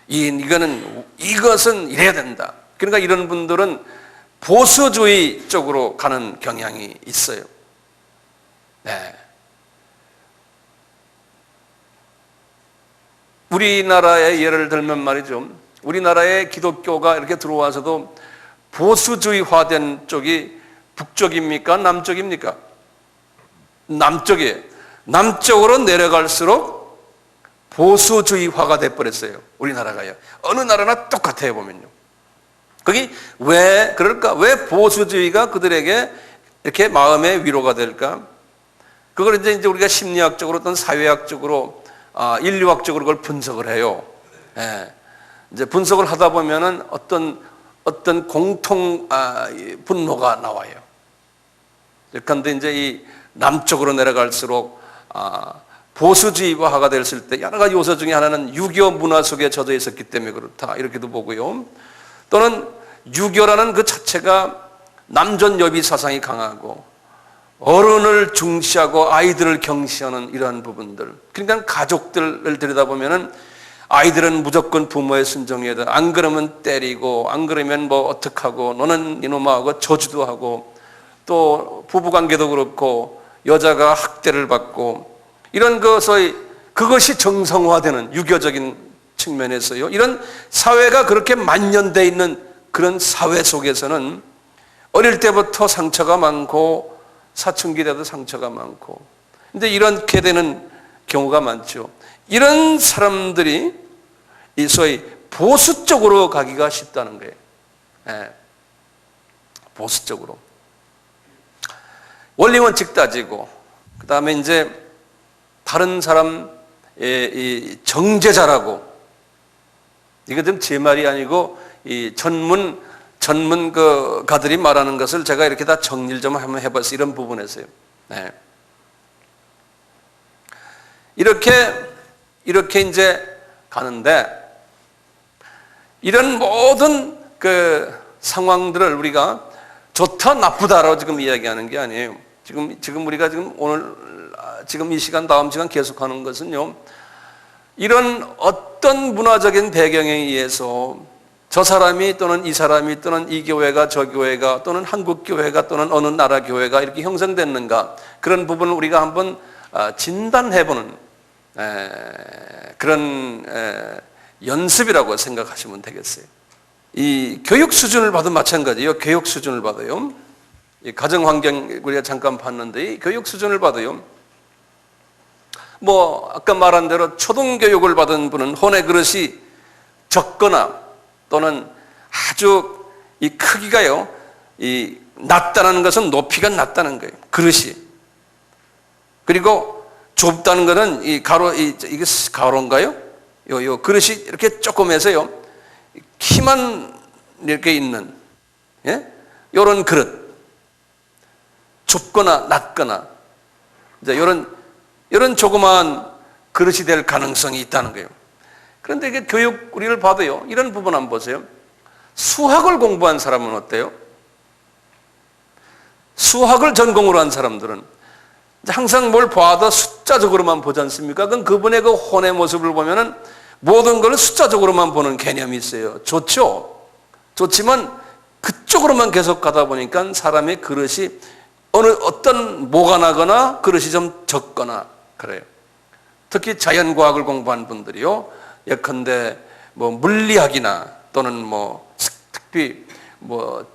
이것은 이래야 된다. 그러니까 이런 분들은 보수주의 쪽으로 가는 경향이 있어요. 네. 우리나라의 예를 들면 말이죠. 우리나라의 기독교가 이렇게 들어와서도 보수주의화된 쪽이 북쪽입니까? 남쪽입니까? 남쪽이에요. 남쪽으로 내려갈수록 보수주의화가 돼버렸어요. 우리나라가요. 어느 나라나 똑같아요, 보면요. 그게 왜 그럴까? 왜 보수주의가 그들에게 이렇게 마음의 위로가 될까? 그걸 이제 우리가 심리학적으로 또는 사회학적으로, 인류학적으로 그걸 분석을 해요. 예. 이제 분석을 하다 보면은 어떤 공통 분노가 나와요. 그런데 이제 이 남쪽으로 내려갈수록 보수주의화가 됐을 때 여러 가지 요소 중에 하나는 유교 문화 속에 젖어 있었기 때문에 그렇다, 이렇게도 보고요. 또는 유교라는 그 자체가 남존여비 사상이 강하고 어른을 중시하고 아이들을 경시하는 이러한 부분들. 그러니까 가족들을 들여다보면은 아이들은 무조건 부모의 순종해야 돼. 안 그러면 때리고, 안 그러면 뭐 어떡하고, 너는 이놈아 하고 저주도 하고, 또 부부관계도 그렇고 여자가 학대를 받고, 이런 그것이 정성화되는 유교적인 측면에서요. 이런 사회가 그렇게 만연되어 있는 그런 사회 속에서는 어릴 때부터 상처가 많고 사춘기 때도 상처가 많고, 근데 이렇게 되는 경우가 많죠. 이런 사람들이 이 소위 보수 쪽으로 가기가 쉽다는 거예요. 네. 보수 쪽으로. 원리 원칙 따지고, 그 다음에 이제 다른 사람 정죄자라고, 이거 좀 제 말이 아니고 이 전문가들이 말하는 것을 제가 이렇게 다 정리를 좀 한번 해봤어요. 이런 부분에서요. 네. 이렇게 이제 가는데, 이런 모든 그 상황들을 우리가 좋다 나쁘다라고 지금 이야기하는 게 아니에요. 지금 우리가 지금 이 시간 다음 시간 계속하는 것은요, 이런 어떤 문화적인 배경에 의해서 저 사람이 또는 이 사람이 또는 이 교회가 저 교회가 또는 한국 교회가 또는 어느 나라 교회가 이렇게 형성됐는가, 그런 부분을 우리가 한번 진단해보는 그런 연습이라고 생각하시면 되겠어요. 이 교육 수준을 봐도 마찬가지예요. 교육 수준을 봐도요, 이 가정 환경 우리가 잠깐 봤는데, 이 교육 수준을 봐도요, 뭐 아까 말한 대로 초등교육을 받은 분은 혼의 그릇이 적거나 또는 아주 이 크기가요, 이 낮다는 것은 높이가 낮다는 거예요. 그릇이. 그리고 좁다는 것은 이게 가로인가요? 요 그릇이 이렇게 조그매서요, 키만 이렇게 있는, 예? 요런 그릇. 좁거나 낮거나, 이제 요런 조그마한 그릇이 될 가능성이 있다는 거예요. 그런데 이게 교육 우리를 봐도요, 이런 부분 한번 보세요. 수학을 공부한 사람은 어때요? 수학을 전공으로 한 사람들은 항상 뭘 봐도 숫자적으로만 보지 않습니까? 그럼 그분의 그 혼의 모습을 보면은 모든 걸 숫자적으로만 보는 개념이 있어요. 좋죠? 좋지만 그쪽으로만 계속 가다 보니까 사람의 그릇이 어떤 뭐가 나거나 그릇이 좀 적거나 그래요. 특히 자연과학을 공부한 분들이요, 예컨대 뭐 물리학이나 또는 특히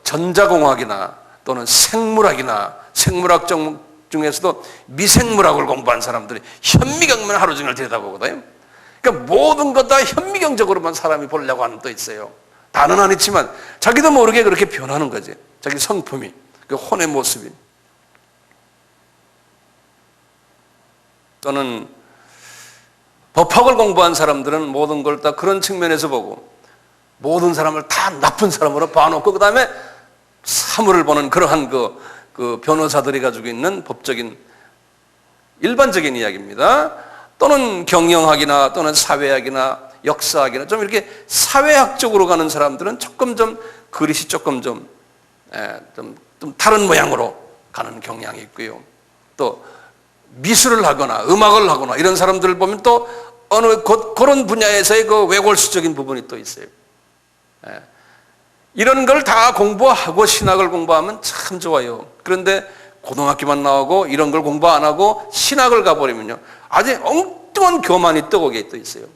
전자공학이나 또는 생물학이나 생물학 중에서도 미생물학을 공부한 사람들이 현미경만 하루 종일 들여다보거든요. 그러니까 모든 것 다 현미경적으로만 사람이 보려고 하는 또 있어요. 다는 아니지만 자기도 모르게 그렇게 변하는 거지. 자기 성품이, 그 혼의 모습이. 또는 법학을 공부한 사람들은 모든 걸 다 그런 측면에서 보고 모든 사람을 다 나쁜 사람으로 봐놓고 그 다음에 사물을 보는 그러한 그 변호사들이 가지고 있는 법적인 일반적인 이야기입니다. 또는 경영학이나 또는 사회학이나 역사학이나 좀 이렇게 사회학적으로 가는 사람들은 조금 좀 그릇이 조금 좀 다른 모양으로 가는 경향이 있고요. 또 미술을 하거나 음악을 하거나 이런 사람들을 보면 또 어느 그런 분야에서의 그 외골수적인 부분이 또 있어요. 이런 걸 다 공부하고 신학을 공부하면 참 좋아요. 그런데 고등학교만 나오고 이런 걸 공부 안 하고 신학을 가버리면요, 아주 엉뚱한 교만이 또 거기에 또 있어요.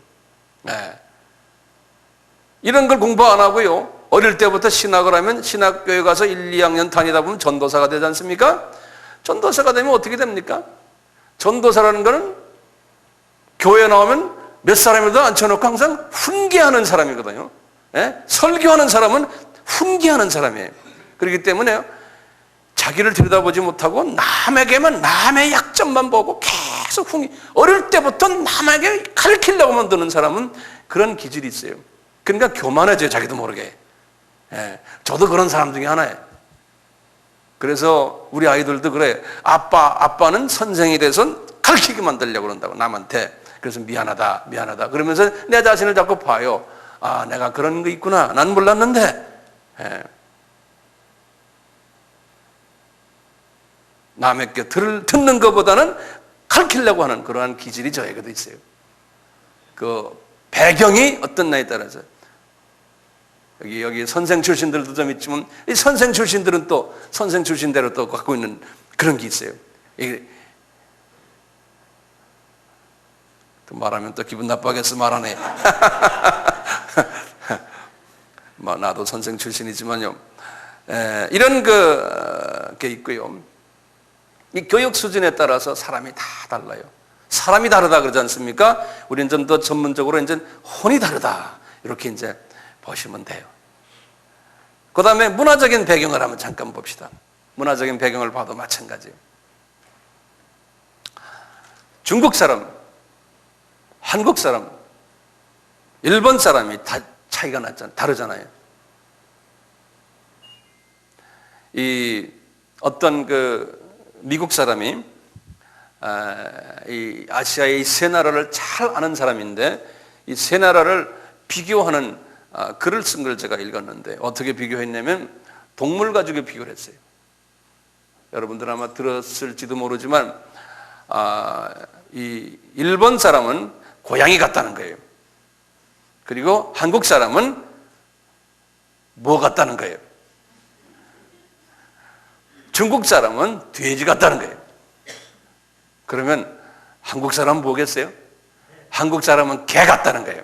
이런 걸 공부 안 하고요, 어릴 때부터 신학을 하면 신학교에 가서 1, 2학년 다니다 보면 전도사가 되지 않습니까? 전도사가 되면 어떻게 됩니까? 전도사라는 거는 교회 나오면 몇 사람이라도 앉혀놓고 항상 훈계하는 사람이거든요. 설교하는 사람은 훈계하는 사람이에요. 그렇기 때문에 자기를 들여다보지 못하고 남에게만 남의 약점만 보고 계속 어릴 때부터 남에게 가르치려고 만드는 사람은 그런 기질이 있어요. 그러니까 교만해져요, 자기도 모르게. 저도 그런 사람 중에 하나예요. 그래서 우리 아이들도 그래. 아빠는 선생이 돼서 가르치게 만들려고 그런다고, 남한테. 그래서 미안하다 그러면서 내 자신을 자꾸 봐요. 아, 내가 그런 거 있구나. 난 몰랐는데. 남의 게 듣는 것보다는 가르치려고 하는 그러한 기질이 저에게도 있어요. 그 배경이 어떻냐에 따라서. 여기 선생 출신들도 좀 있지만, 이 선생 출신들은 또 선생 출신대로 또 갖고 있는 그런 게 있어요. 또 말하면 또 기분 나빠겠어, 말하네. 나도 선생 출신이지만요. 이런 게 있고요. 이 교육 수준에 따라서 사람이 다 달라요. 사람이 다르다 그러지 않습니까? 우리는 좀 더 전문적으로 이제 혼이 다르다, 이렇게 이제 보시면 돼요. 그 다음에 문화적인 배경을 한번 잠깐 봅시다. 문화적인 배경을 봐도 마찬가지예요. 중국 사람, 한국 사람, 일본 사람이 다 차이가 다르잖아요. 이 어떤 미국 사람이 이 아시아의 세 나라를 잘 아는 사람인데 이 세 나라를 비교하는 글을 쓴 걸 제가 읽었는데 어떻게 비교했냐면 동물 가지고 비교를 했어요. 여러분들 아마 들었을지도 모르지만 이 일본 사람은 고양이 같다는 거예요. 그리고 한국 사람은 뭐 같다는 거예요? 중국 사람은 돼지 같다는 거예요. 그러면 한국 사람은 뭐겠어요? 한국 사람은 개 같다는 거예요.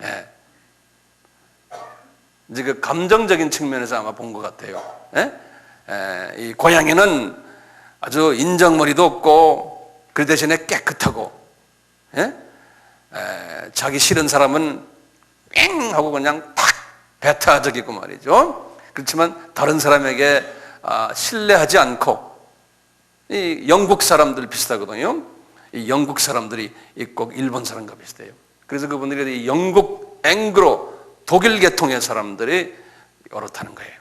예. 이제 그 감정적인 측면에서 아마 본 것 같아요. 예? 이 고양이는 아주 인정머리도 없고 그 대신에 깨끗하고, 예? 자기 싫은 사람은 뺑 하고 그냥 탁 배타적이고 말이죠. 그렇지만 다른 사람에게 신뢰하지 않고, 이 영국 사람들 비슷하거든요. 이 영국 사람들이 꼭 일본 사람과 비슷해요. 그래서 그분들이 이 영국 앵그로 독일 계통의 사람들이 이렇다는 거예요.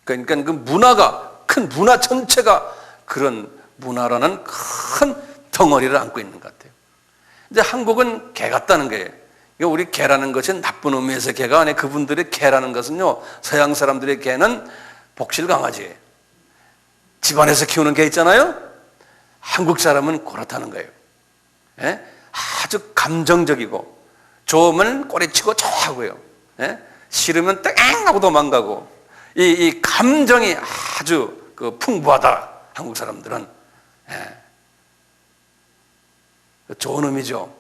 그러니까 그 문화가, 큰 문화 전체가 그런 문화라는 큰 덩어리를 안고 있는 것 같아요. 이제 한국은 개 같다는 거예요. 우리 개라는 것은 나쁜 의미에서 개가 아니에요. 그분들의 개라는 것은요, 서양 사람들의 개는 복실 강아지예요. 집안에서 키우는 개 있잖아요. 한국 사람은 그렇다는 거예요. 예? 아주 감정적이고, 좋으면 꼬리치고 좋아하고요. 예? 싫으면 땡 하고 도망가고, 이 감정이 아주 풍부하다. 한국 사람들은. 예. 좋은 의미죠.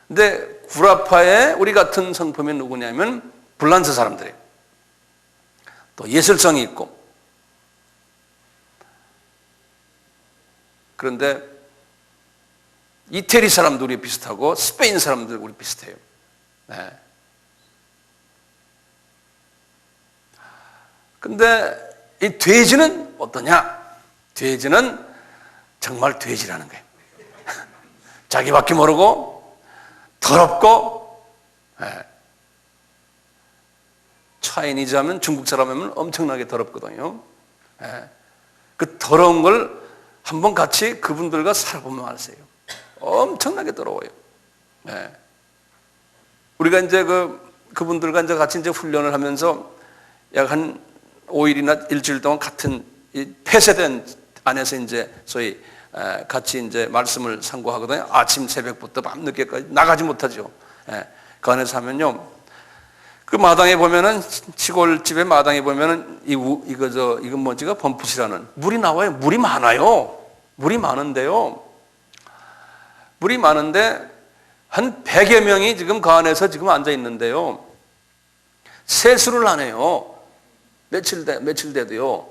근데 구라파의 우리 같은 성품이 누구냐면 불란서 사람들이에요. 또 예술성이 있고. 그런데 이태리 사람도 우리 비슷하고 스페인 사람들 우리 비슷해요. 네. 근데 이 돼지는 어떠냐? 돼지는 정말 돼지라는 거예요. 자기밖에 모르고 더럽고, 네. 차이니즈 하면 중국 사람 하면 엄청나게 더럽거든요. 네. 그 더러운 걸 한번 같이 그분들과 살아보면 아세요. 엄청나게 더러워요. 네. 우리가 이제 그분들과 이제 같이 이제 훈련을 하면서 약 한 5일이나 일주일 동안 같은 이 폐쇄된 안에서 이제 소위 같이 이제 말씀을 상고하거든요. 아침 새벽부터 밤늦게까지 나가지 못하죠. 예. 그 안에서 하면요. 그 마당에 보면은, 시골집의 마당에 보면은 이건 뭐지가 범풋이라는 물이 나와요. 물이 많아요. 물이 많은데요. 물이 많은데 한 100여 명이 지금 그 안에서 지금 앉아 있는데요. 세수를 안 해요. 며칠 돼도요.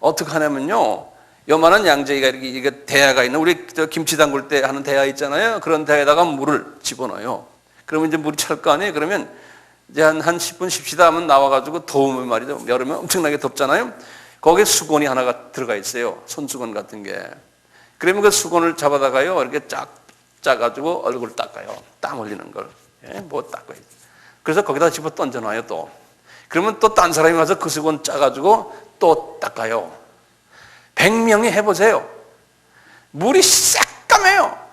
어떻게 하냐면요. 요만한 양재기가 이렇게 대야가 있는, 우리 김치 담글 때 하는 대야 있잖아요. 그런 대야에다가 물을 집어넣어요. 그러면 이제 물이 찰 거 아니에요. 그러면 이제 한 10분 쉽시다 하면 나와가지고 더우면 말이죠. 여름에 엄청나게 덥잖아요. 거기에 수건이 하나가 들어가 있어요. 손수건 같은 게. 그러면 그 수건을 잡아다가요. 이렇게 짜가지고 얼굴 닦아요. 땀 흘리는 걸. 예, 뭐 닦아요. 그래서 거기다 집어 던져놔요 또. 그러면 또 딴 사람이 와서 그 수건 짜가지고 또 닦아요. 100명이 해보세요. 물이 새까매요.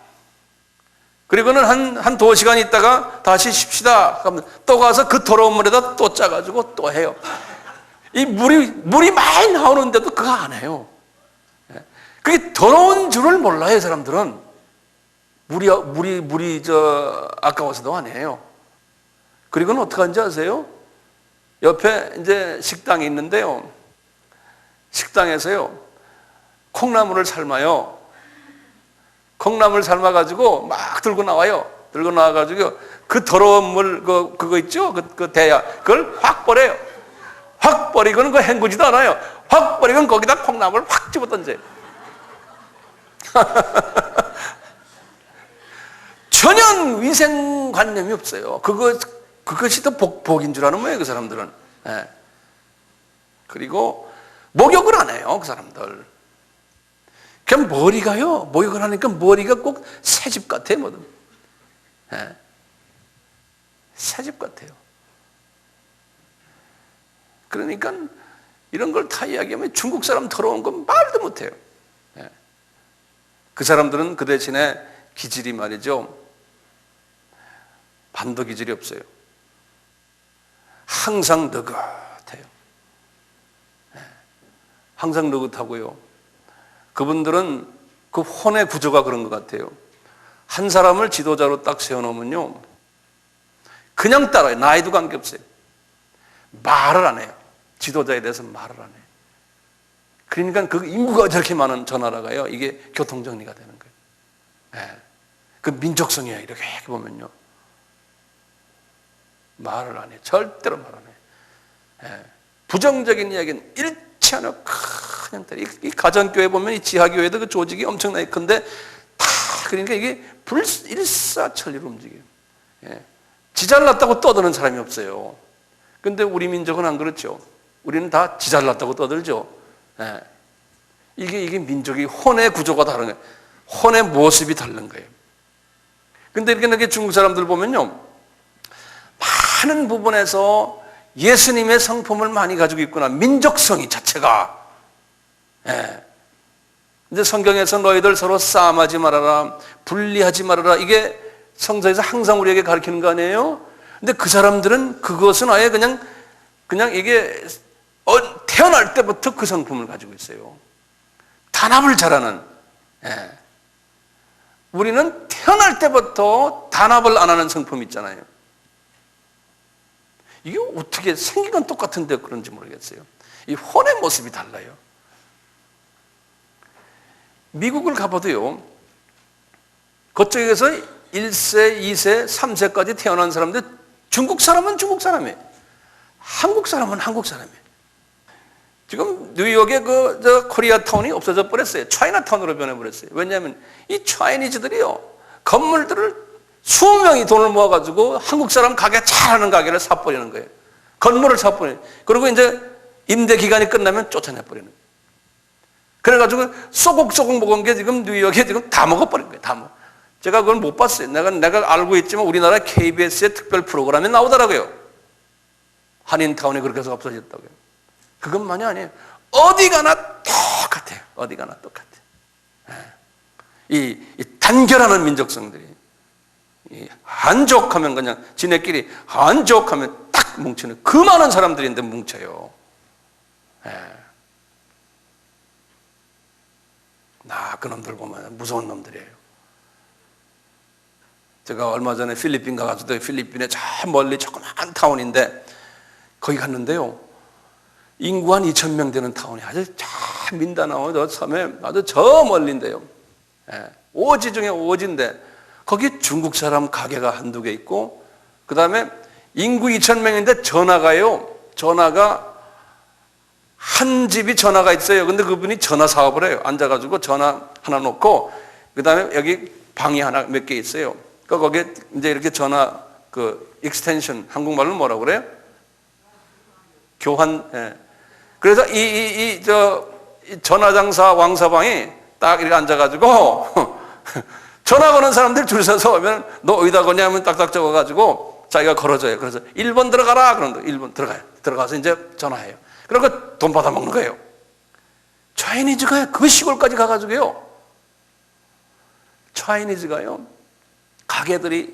그리고는 한 2시간 있다가 다시 쉽시다 하면 또 가서 그 더러운 물에다 또 짜가지고 또 해요. 이 물이 많이 나오는데도 그거 안 해요. 그게 더러운 줄을 몰라요, 사람들은. 물이 아까워서도 안 해요. 그리고는 어떻게 하는지 아세요? 옆에 이제 식당이 있는데요. 식당에서요, 콩나물을 삶아요. 콩나물 삶아가지고 막 들고 나와요. 들고 나와가지고 그 더러운 물, 그거 있죠? 그 대야, 그걸 확 버려요. 확 버리고는 그 헹구지도 않아요. 확 버리고는 거기다 콩나물을 확 집어 던져요. 전혀 위생관념이 없어요. 그것이 더 복인 줄 아는 거예요, 그 사람들은. 예. 그리고 목욕을 안 해요, 그 사람들. 그냥 머리가요, 목욕을 하니까 머리가 꼭 새집 같아요, 뭐든. 예. 새집 같아요. 그러니까 이런 걸 다 이야기하면 중국 사람 더러운 건 말도 못해요. 예. 그 사람들은 그 대신에 기질이 말이죠, 반도 기질이 없어요. 항상 느긋해요. 예. 항상 느긋하고요. 그분들은 그 혼의 구조가 그런 것 같아요. 한 사람을 지도자로 딱 세워놓으면요, 그냥 따라요. 나이도 관계없어요. 말을 안 해요. 지도자에 대해서 말을 안 해요. 그러니까 그 인구가 저렇게 많은 저 나라가요, 이게 교통정리가 되는 거예요. 예. 그 민족성이에요. 이렇게 보면요, 말을 안 해요. 절대로 말 안 해요. 예. 부정적인 이야기는 잃지 않아 그냥 때려. 이 가정교회 보면 이 지하교회도 그 조직이 엄청나게 큰데 다 그러니까 이게 일사천리로 움직여요. 예. 지 잘났다고 떠드는 사람이 없어요. 근데 우리 민족은 안 그렇죠. 우리는 다 지 잘났다고 떠들죠. 예. 이게 민족이 혼의 구조가 다른 거예요. 혼의 모습이 다른 거예요. 근데 이렇게 중국 사람들 보면요, 많은 부분에서 예수님의 성품을 많이 가지고 있구나. 민족성이 자체가. 예. 이제 성경에서 너희들 서로 싸움하지 말아라, 분리하지 말아라, 이게 성서에서 항상 우리에게 가르치는 거 아니에요? 근데 그 사람들은 그것은 아예 그냥 이게 태어날 때부터 그 성품을 가지고 있어요. 단합을 잘하는. 예. 우리는 태어날 때부터 단합을 안 하는 성품이 있잖아요. 이게 어떻게 생긴 건 똑같은데 그런지 모르겠어요. 이 혼의 모습이 달라요. 미국을 가봐도요, 그쪽에서 1세, 2세, 3세까지 태어난 사람들, 중국 사람은 중국 사람이에요. 한국 사람은 한국 사람이에요. 지금 뉴욕의 코리아타운이 없어져 버렸어요. 차이나타운으로 변해버렸어요. 왜냐하면 이 차이니즈들이요, 건물들을 20명이 돈을 모아가지고 한국 사람 가게 잘하는 가게를 사버리는 거예요. 건물을 사버리는 거예요. 그리고 이제 임대 기간이 끝나면 쫓아내버리는 거예요. 그래가지고 쏘곡쏘곡 먹은 게 지금 뉴욕에 지금 다 먹어버린 거예요. 다 먹어. 제가 그걸 못 봤어요. 내가 알고 있지만 우리나라 KBS의 특별 프로그램에 나오더라고요. 한인타운이 그렇게 해서 없어졌다고요. 그것만이 아니에요. 어디 가나 똑같아요. 어디 가나 똑같아요. 이 단결하는 민족성들이, 이 한족하면 그냥 지네끼리 한족하면 딱 뭉치는 그 많은 사람들인데 뭉쳐요. 그놈들 보면 무서운 놈들이에요. 제가 얼마 전에 필리핀 가가지고, 필리핀에 저 멀리 조그만 타운인데 거기 갔는데요, 인구 한 2,000명 되는 타운이 아주 저 민다나오 저 섬에 아주 저 멀리인데요. 오지 중에 오지인데 거기 중국 사람 가게가 한두 개 있고, 그 다음에 인구 2,000명인데 전화가 한 집이 전화가 있어요. 근데 그분이 전화 사업을 해요. 앉아가지고 전화 하나 놓고, 그 다음에 여기 방이 하나 몇 개 있어요. 거기에 이제 이렇게 전화, 익스텐션, 한국말로 뭐라고 그래요? 교환, 예. 그래서 이 전화장사 왕사방이 딱 이렇게 앉아가지고, 전화 거는 사람들 줄 서서 오면 너 어디다 거냐 하면 딱딱 적어가지고 자기가 걸어줘요. 그래서 1번 들어가라. 그러면 1번 들어가요. 들어가서 이제 전화해요. 그러고 돈 받아 먹는 거예요. 차이니즈가 그 시골까지 가가지고요, 차이니즈가요, 가게들이,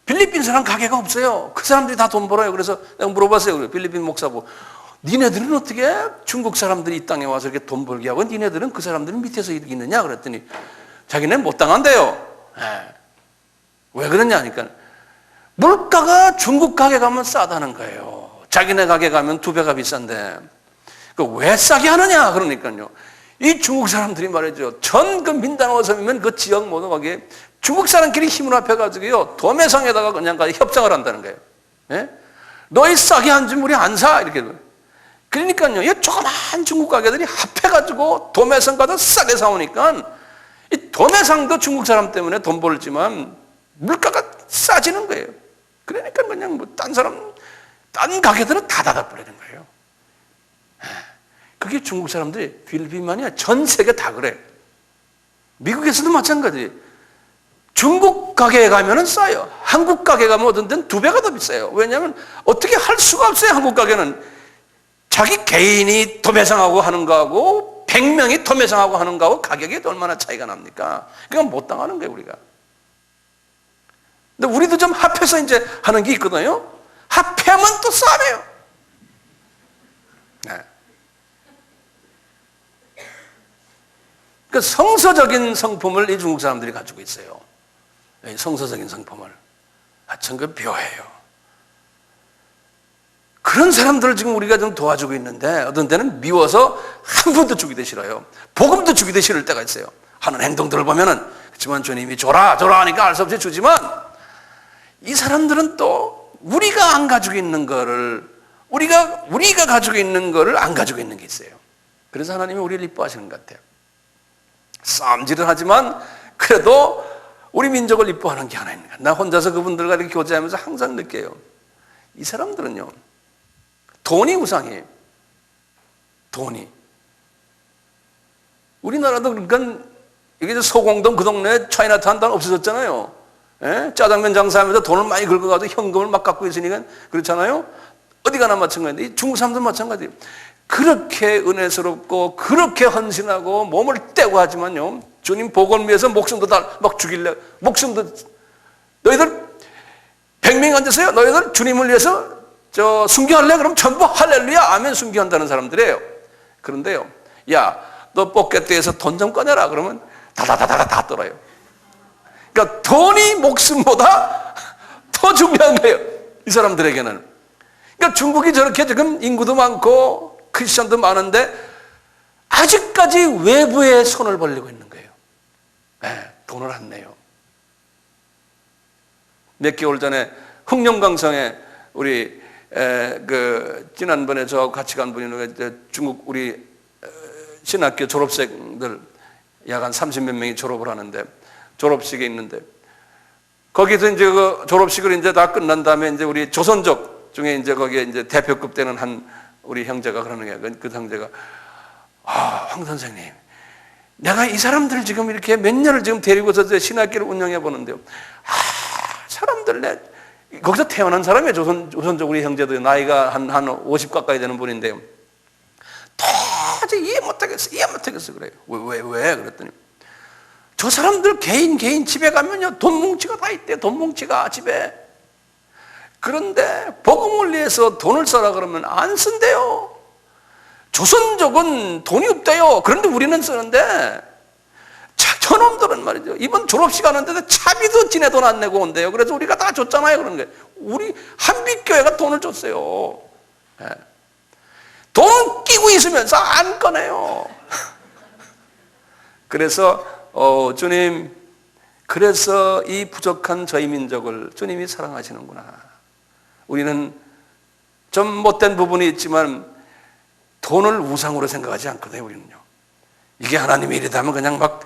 필리핀 사람 가게가 없어요. 그 사람들이 다 돈 벌어요. 그래서 내가 물어봤어요. 필리핀 목사부, 니네들은 어떻게 중국 사람들이 이 땅에 와서 이렇게 돈 벌게 하고 니네들은 그 사람들은 밑에서 이렇게 있느냐 그랬더니 자기는 못 당한대요. 왜 그러냐 하니까 물가가 중국 가게 가면 싸다는 거예요. 자기네 가게 가면 2배가 비싼데 왜 싸게 하느냐 그러니까요, 이 중국 사람들이 말이죠, 전 그 민다나오 섬이면 그 지역 모두 거기에 중국 사람끼리 힘을 합해가지고요, 도매상에다가 그냥 협상을 한다는 거예요. 예? 너희 싸게 한 줌 우리 안 사 이렇게. 그러니까요, 이 조그만 중국 가게들이 합해가지고 도매상 가서 싸게 사오니까 이 도매상도 중국 사람 때문에 돈 벌지만 물가가 싸지는 거예요. 그러니까 그냥 뭐 딴 가게들은 다 닫아버리는 거예요. 그게 중국 사람들이, 필리핀만이 아니라 전 세계 다 그래. 미국에서도 마찬가지. 중국 가게에 가면은 싸요. 한국 가게 가면 어떤 데는 2배가 더 비싸요. 왜냐하면 어떻게 할 수가 없어요. 한국 가게는 자기 개인이 도매상하고 하는 거하고 100명이 도매상하고 하는 거하고 가격이 얼마나 차이가 납니까? 그냥 못 당하는 거예요, 우리가. 근데 우리도 좀 합해서 이제 하는 게 있거든요. 합해하면 또 싸매요. 네. 그 성서적인 성품을 이 중국 사람들이 가지고 있어요. 성서적인 성품을. 참 그 묘해요. 그런 사람들을 지금 우리가 좀 도와주고 있는데 어떤 때는 미워서 한 푼도 주기도 싫어요. 복음도 주기도 싫을 때가 있어요. 하는 행동들을 보면은. 그렇지만 주님이 줘라 하니까 알 수 없이 주지만 이 사람들은 또 우리가 안 가지고 있는 거를 우리가 가지고 있는 거를 안 가지고 있는 게 있어요. 그래서 하나님이 우리를 이뻐하시는 것 같아요. 싸움질을 하지만 그래도 우리 민족을 이뻐하는 게 하나 있는 거야. 나 혼자서 그분들과 이렇게 교제하면서 항상 느껴요. 이 사람들은요, 돈이 우상이에요. 돈이. 우리나라도 그러니까 여기 소공동 그 동네 차이나타운 없어졌잖아요. 예? 짜장면 장사하면서 돈을 많이 긁어가지고 현금을 막 갖고 있으니까 그렇잖아요. 어디 가나 마찬가지인데 이 중국 사람도 마찬가지예요. 그렇게 은혜스럽고 그렇게 헌신하고 몸을 떼고 하지만요, 주님 복을 위해서 목숨도 다 막 죽일래. 목숨도 너희들 100명이 앉으세요. 너희들 주님을 위해서 순교할래? 그럼 전부 할렐루야 아멘 순교한다는 사람들이에요. 그런데요, 야, 너 포켓대에서 돈 좀 꺼내라 그러면 다다다다다 다 떨어요. 그러니까 돈이 목숨보다 더 중요한 거예요, 이 사람들에게는. 그러니까 중국이 저렇게 지금 인구도 많고 크리스천도 많은데 아직까지 외부에 손을 벌리고 있는 거예요. 네, 돈을 안 내요. 몇 개월 전에 흑룡강성에 우리 지난번에 저하고 같이 간 분이 중국 우리 신학교 졸업생들 약 한 30몇 명이 졸업을 하는데 졸업식이 있는데 거기서 이제 그 졸업식을 이제 다 끝난 다음에 이제 우리 조선족 중에 이제 거기에 이제 대표급 되는 한 우리 형제가 그러는 거야. 그 형제가 황 선생님, 내가 이 사람들 지금 이렇게 몇 년을 지금 데리고서 신학교를 운영해 보는데요. 사람들 거기서 태어난 사람이에요. 조선족 우리 형제도 나이가 한 50 가까이 되는 분인데요. 도저히 이해 못하겠어 그래요. 왜? 그랬더니 저 사람들 개인 집에 가면요 돈 뭉치가 다 있대. 돈 뭉치가 집에. 그런데 복음을 위해서 돈을 써라 그러면 안 쓴대요. 조선족은 돈이 없대요. 그런데 우리는 쓰는데 저놈들은 말이죠, 이번 졸업식 하는데도 차비도 지네 돈 안 내고 온대요. 그래서 우리가 다 줬잖아요. 그런 거예요. 우리 한빛교회가 돈을 줬어요. 네. 돈 끼고 있으면서 안 꺼내요. 그래서 주님, 그래서 이 부족한 저희 민족을 주님이 사랑하시는구나. 우리는 좀 못된 부분이 있지만 돈을 우상으로 생각하지 않거든요. 우리는요, 이게 하나님의 일이라면 그냥 막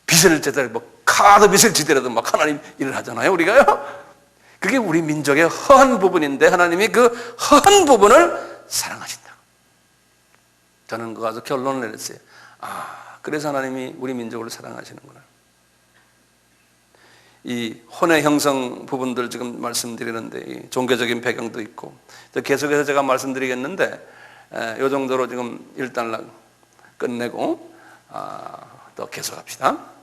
빚을 지더라도 뭐 카드 빚을 지더라도 막 하나님 일을 하잖아요, 우리가요. 그게 우리 민족의 허한 부분인데 하나님이 그 허한 부분을 사랑하신다. 저는 그거 가서 결론을 내렸어요. 그래서 하나님이 우리 민족을 사랑하시는구나. 이 혼의 형성 부분들 지금 말씀드리는데 이 종교적인 배경도 있고, 계속해서 제가 말씀드리겠는데 이 정도로 지금 일단 끝내고 또 계속합시다.